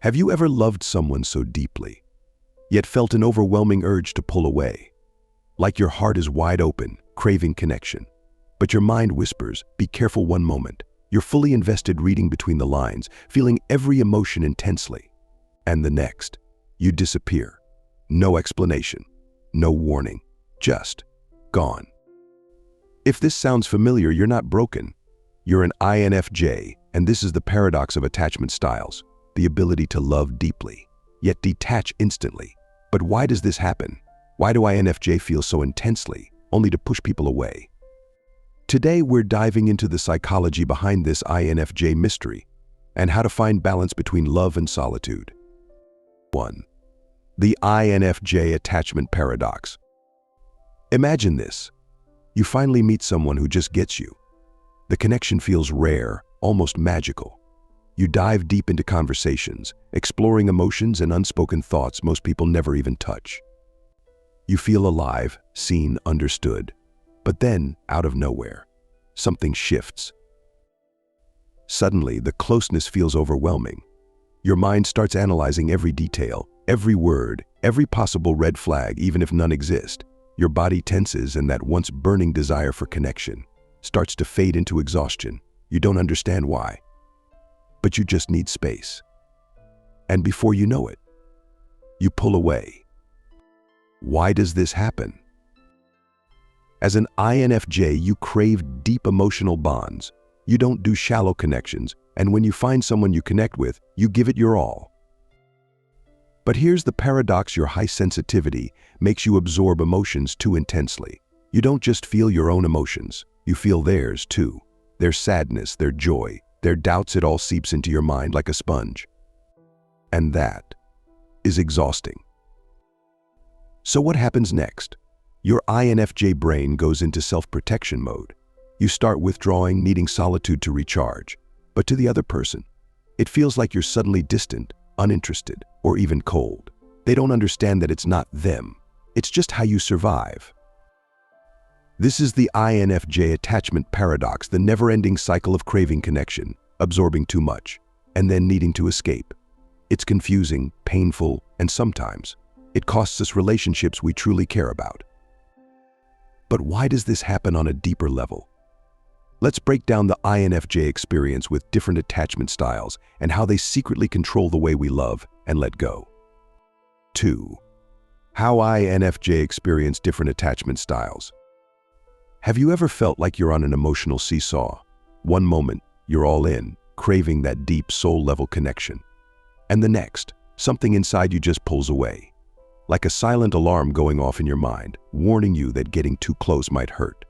Have you ever loved someone so deeply, yet felt an overwhelming urge to pull away? Like your heart is wide open, craving connection. But your mind whispers, be careful one moment. You're fully invested reading between the lines, feeling every emotion intensely. And the next, you disappear. No explanation, no warning, just gone. If this sounds familiar, you're not broken. You're an INFJ, and this is the paradox of attachment styles. The ability to love deeply, yet detach instantly. But why does this happen? Why do INFJ feel so intensely, only to push people away? Today, we're diving into the psychology behind this INFJ mystery and how to find balance between love and solitude. 1. The INFJ attachment paradox. Imagine this. You finally meet someone who just gets you. The connection feels rare, almost magical. You dive deep into conversations, exploring emotions and unspoken thoughts most people never even touch. You feel alive, seen, understood. But then, out of nowhere, something shifts. Suddenly, the closeness feels overwhelming. Your mind starts analyzing every detail, every word, every possible red flag, even if none exist. Your body tenses, and that once burning desire for connection starts to fade into exhaustion. You don't understand why, but you just need space. And before you know it, you pull away. Why does this happen? As an INFJ, you crave deep emotional bonds. You don't do shallow connections, and when you find someone you connect with, you give it your all. But here's the paradox: your high sensitivity makes you absorb emotions too intensely. You don't just feel your own emotions, you feel theirs too. Their sadness, their joy, their doubts, it all seeps into your mind like a sponge. And that is exhausting. So what happens next? Your INFJ brain goes into self-protection mode. You start withdrawing, needing solitude to recharge. But to the other person, it feels like you're suddenly distant, uninterested, or even cold. They don't understand that it's not them. It's just how you survive. This is the INFJ attachment paradox, the never-ending cycle of craving connection, absorbing too much, and then needing to escape. It's confusing, painful, and sometimes it costs us relationships we truly care about. But why does this happen on a deeper level? Let's break down the INFJ experience with different attachment styles and how they secretly control the way we love and let go. 2. How INFJ experience different attachment styles. Have you ever felt like you're on an emotional seesaw? One moment, you're all in, craving that deep soul-level connection. And the next, something inside you just pulls away. Like a silent alarm going off in your mind, warning you that getting too close might hurt.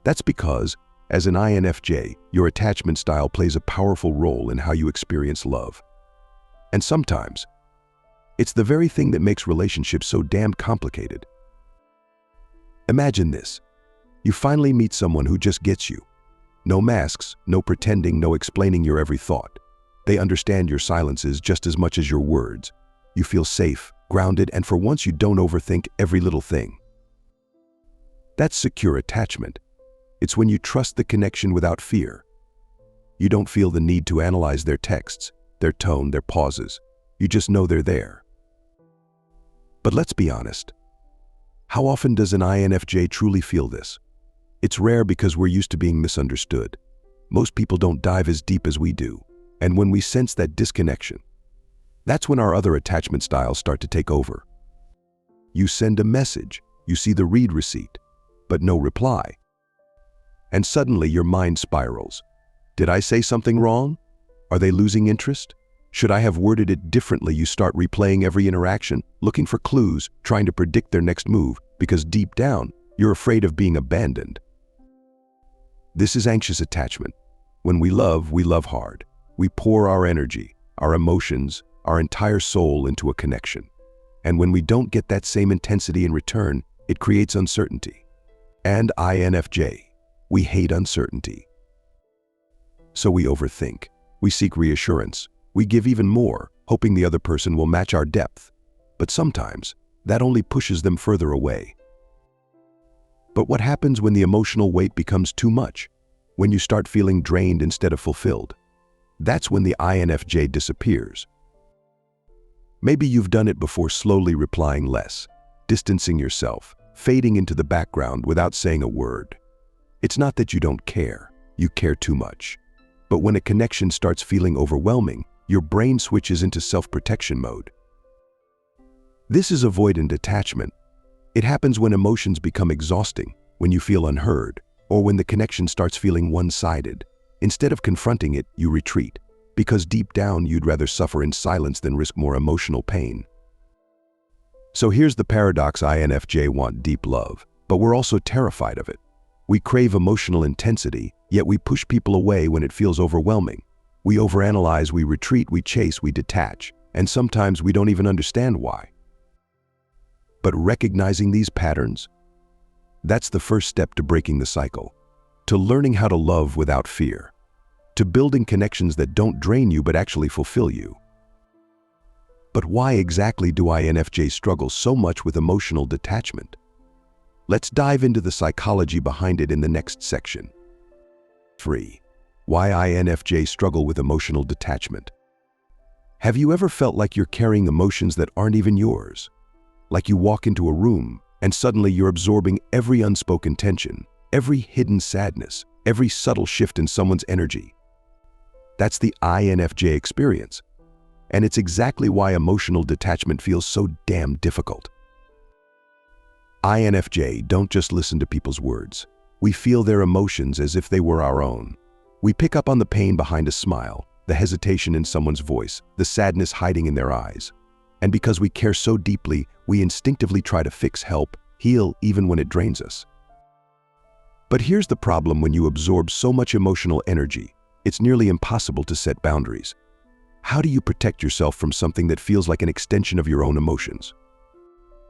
That's because, as an INFJ, your attachment style plays a powerful role in how you experience love. And sometimes, it's the very thing that makes relationships so damn complicated. Imagine this. You finally meet someone who just gets you. No masks, no pretending, no explaining your every thought. They understand your silences just as much as your words. You feel safe, grounded, and for once you don't overthink every little thing. That's secure attachment. It's when you trust the connection without fear. You don't feel the need to analyze their texts, their tone, their pauses. You just know they're there. But let's be honest. How often does an INFJ truly feel this? It's rare because we're used to being misunderstood. Most people don't dive as deep as we do. And when we sense that disconnection, that's when our other attachment styles start to take over. You send a message, you see the read receipt, but no reply. And suddenly your mind spirals. Did I say something wrong? Are they losing interest? Should I have worded it differently? You start replaying every interaction, looking for clues, trying to predict their next move, because deep down, you're afraid of being abandoned. This is anxious attachment. When we love hard. We pour our energy, our emotions, our entire soul into a connection. And when we don't get that same intensity in return, it creates uncertainty. And INFJ, we hate uncertainty. So we overthink, we seek reassurance, we give even more, hoping the other person will match our depth. But sometimes, that only pushes them further away. But what happens when the emotional weight becomes too much? When you start feeling drained instead of fulfilled? That's when the INFJ disappears. Maybe you've done it before, slowly replying less, distancing yourself, fading into the background without saying a word. It's not that you don't care, you care too much. But when a connection starts feeling overwhelming, your brain switches into self-protection mode. This is avoidant detachment. It happens when emotions become exhausting, when you feel unheard, or when the connection starts feeling one-sided. Instead of confronting it, you retreat, because deep down you'd rather suffer in silence than risk more emotional pain. So here's the paradox: INFJ want deep love, but we're also terrified of it. We crave emotional intensity, yet we push people away when it feels overwhelming. We overanalyze, we retreat, we chase, we detach, and sometimes we don't even understand why. But recognizing these patterns, that's the first step to breaking the cycle, to learning how to love without fear, to building connections that don't drain you but actually fulfill you. But why exactly do INFJs struggle so much with emotional detachment? Let's dive into the psychology behind it in the next section. 3. Why INFJs struggle with emotional detachment. Have you ever felt like you're carrying emotions that aren't even yours? Like you walk into a room and suddenly you're absorbing every unspoken tension, every hidden sadness, every subtle shift in someone's energy. That's the INFJ experience. And it's exactly why emotional detachment feels so damn difficult. INFJ don't just listen to people's words. We feel their emotions as if they were our own. We pick up on the pain behind a smile, the hesitation in someone's voice, the sadness hiding in their eyes. And because we care so deeply, we instinctively try to fix, help, heal, even when it drains us. But here's the problem: when you absorb so much emotional energy, it's nearly impossible to set boundaries. How do you protect yourself from something that feels like an extension of your own emotions?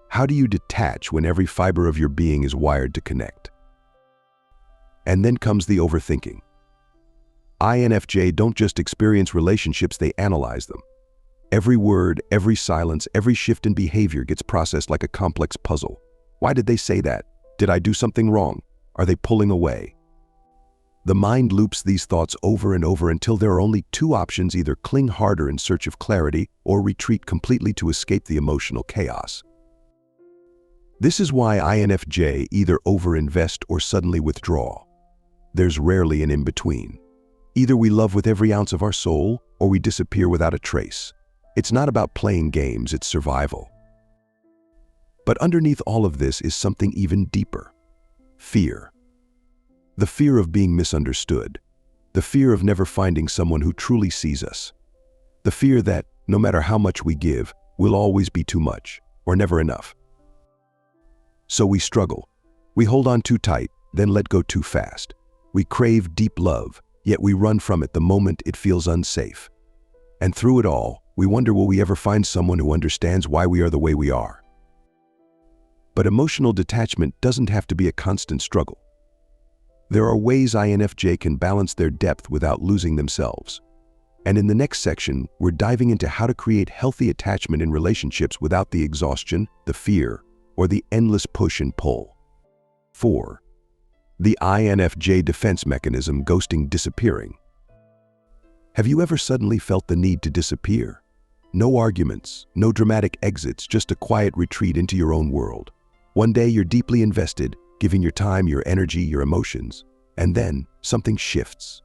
How do you detach when every fiber of your being is wired to connect? And then comes the overthinking. INFJ don't just experience relationships, they analyze them. Every word, every silence, every shift in behavior gets processed like a complex puzzle. Why did they say that? Did I do something wrong? Are they pulling away? The mind loops these thoughts over and over until there are only two options: either cling harder in search of clarity or retreat completely to escape the emotional chaos. This is why INFJ either overinvest or suddenly withdraw. There's rarely an in-between. Either we love with every ounce of our soul or we disappear without a trace. It's not about playing games, it's survival. But underneath all of this is something even deeper: fear. The fear of being misunderstood. The fear of never finding someone who truly sees us. The fear that, no matter how much we give, we'll always be too much or never enough. So we struggle. We hold on too tight, then let go too fast. We crave deep love, yet we run from it the moment it feels unsafe. And through it all, we wonder, will we ever find someone who understands why we are the way we are? But emotional detachment doesn't have to be a constant struggle. There are ways INFJ can balance their depth without losing themselves. And in the next section, we're diving into how to create healthy attachment in relationships without the exhaustion, the fear, or the endless push and pull. 4. The INFJ defense mechanism: ghosting, disappearing. Have you ever suddenly felt the need to disappear? No arguments, no dramatic exits, just a quiet retreat into your own world. One day you're deeply invested, giving your time, your energy, your emotions, and then something shifts.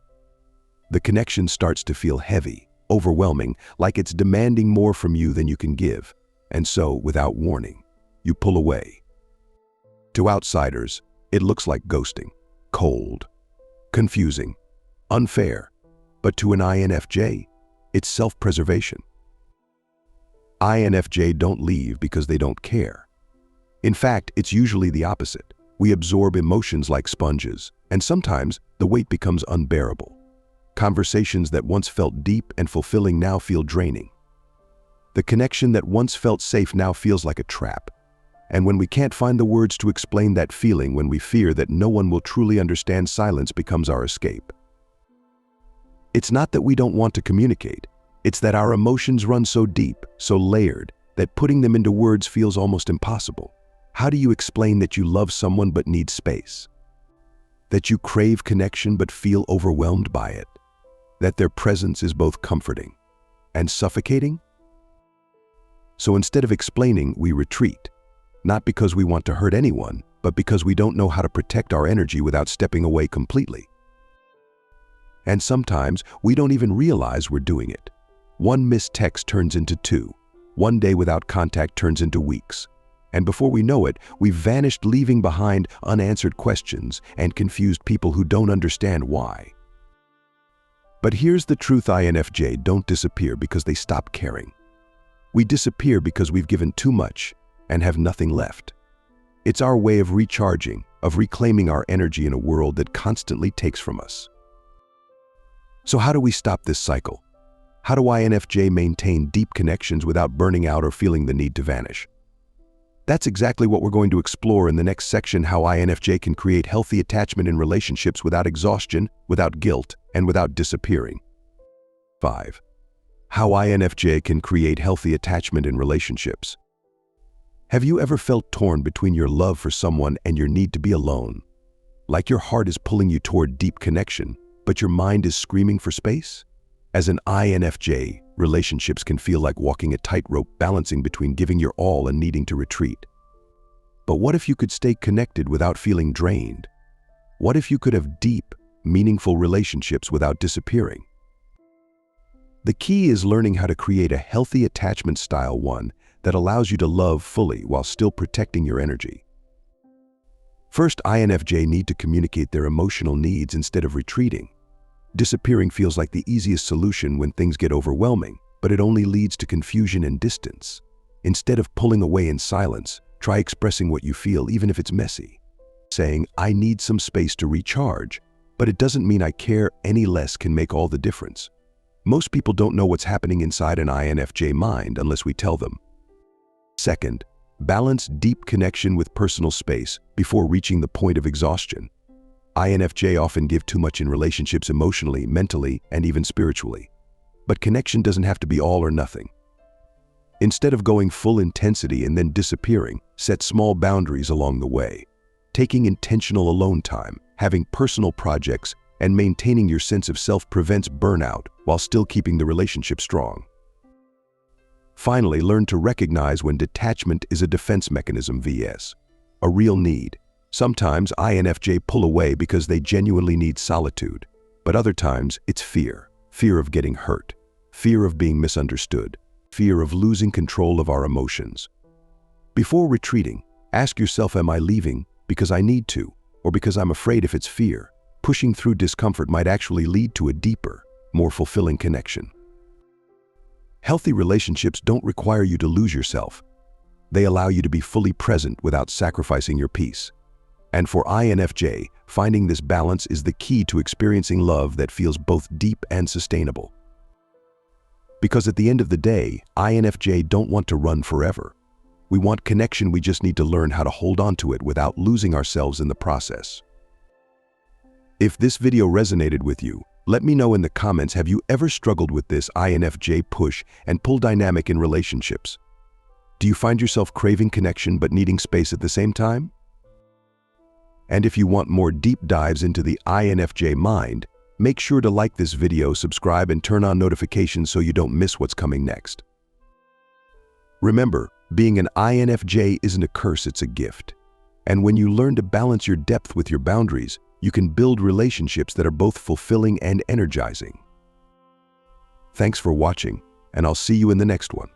The connection starts to feel heavy, overwhelming, like it's demanding more from you than you can give. And so, without warning, you pull away. To outsiders, it looks like ghosting, cold, confusing, unfair. But to an INFJ, it's self-preservation. INFJ don't leave because they don't care. In fact, it's usually the opposite. We absorb emotions like sponges, and sometimes the weight becomes unbearable. Conversations that once felt deep and fulfilling now feel draining. The connection that once felt safe now feels like a trap. And when we can't find the words to explain that feeling, when we fear that no one will truly understand, silence becomes our escape. It's not that we don't want to communicate. It's that our emotions run so deep, so layered, that putting them into words feels almost impossible. How do you explain that you love someone but need space? That you crave connection but feel overwhelmed by it? that their presence is both comforting and suffocating? So instead of explaining, we retreat, not because we want to hurt anyone, but because we don't know how to protect our energy without stepping away completely. And sometimes we don't even realize we're doing it. One missed text turns into two. One day without contact turns into weeks. And before we know it, we've vanished, leaving behind unanswered questions and confused people who don't understand why. But here's the truth: INFJ don't disappear because they stop caring. We disappear because we've given too much and have nothing left. It's our way of recharging, of reclaiming our energy in a world that constantly takes from us. So how do we stop this cycle? How do INFJ maintain deep connections without burning out or feeling the need to vanish? That's exactly what we're going to explore in the next section: how INFJ can create healthy attachment in relationships without exhaustion, without guilt, and without disappearing. 5. How INFJ can create healthy attachment in relationships. Have you ever felt torn between your love for someone and your need to be alone? Like your heart is pulling you toward deep connection, but your mind is screaming for space? As an INFJ, relationships can feel like walking a tightrope, balancing between giving your all and needing to retreat. But what if you could stay connected without feeling drained? What if you could have deep, meaningful relationships without disappearing? The key is learning how to create a healthy attachment style, one that allows you to love fully while still protecting your energy. First, INFJ need to communicate their emotional needs instead of retreating. Disappearing feels like the easiest solution when things get overwhelming, but it only leads to confusion and distance. Instead of pulling away in silence, try expressing what you feel, even if it's messy. Saying, "I need some space to recharge, but it doesn't mean I care any less," can make all the difference. Most people don't know what's happening inside an INFJ mind unless we tell them. Second, balance deep connection with personal space before reaching the point of exhaustion. INFJ often give too much in relationships emotionally, mentally, and even spiritually. But connection doesn't have to be all or nothing. Instead of going full intensity and then disappearing, set small boundaries along the way. Taking intentional alone time, having personal projects, and maintaining your sense of self prevents burnout while still keeping the relationship strong. Finally, learn to recognize when detachment is a defense mechanism vs. a real need. Sometimes INFJ pull away because they genuinely need solitude, but other times it's fear. Fear of getting hurt, fear of being misunderstood, fear of losing control of our emotions. Before retreating, ask yourself, am I leaving because I need to, or because I'm afraid? If it's fear, pushing through discomfort might actually lead to a deeper, more fulfilling connection. Healthy relationships don't require you to lose yourself. They allow you to be fully present without sacrificing your peace. And for INFJ, finding this balance is the key to experiencing love that feels both deep and sustainable. Because at the end of the day, INFJ don't want to run forever. We want connection, we just need to learn how to hold on to it without losing ourselves in the process. If this video resonated with you, let me know in the comments. Have you ever struggled with this INFJ push and pull dynamic in relationships? Do you find yourself craving connection but needing space at the same time? And if you want more deep dives into the INFJ mind, make sure to like this video, subscribe, and turn on notifications so you don't miss what's coming next. Remember, being an INFJ isn't a curse, it's a gift. And when you learn to balance your depth with your boundaries, you can build relationships that are both fulfilling and energizing. Thanks for watching, and I'll see you in the next one.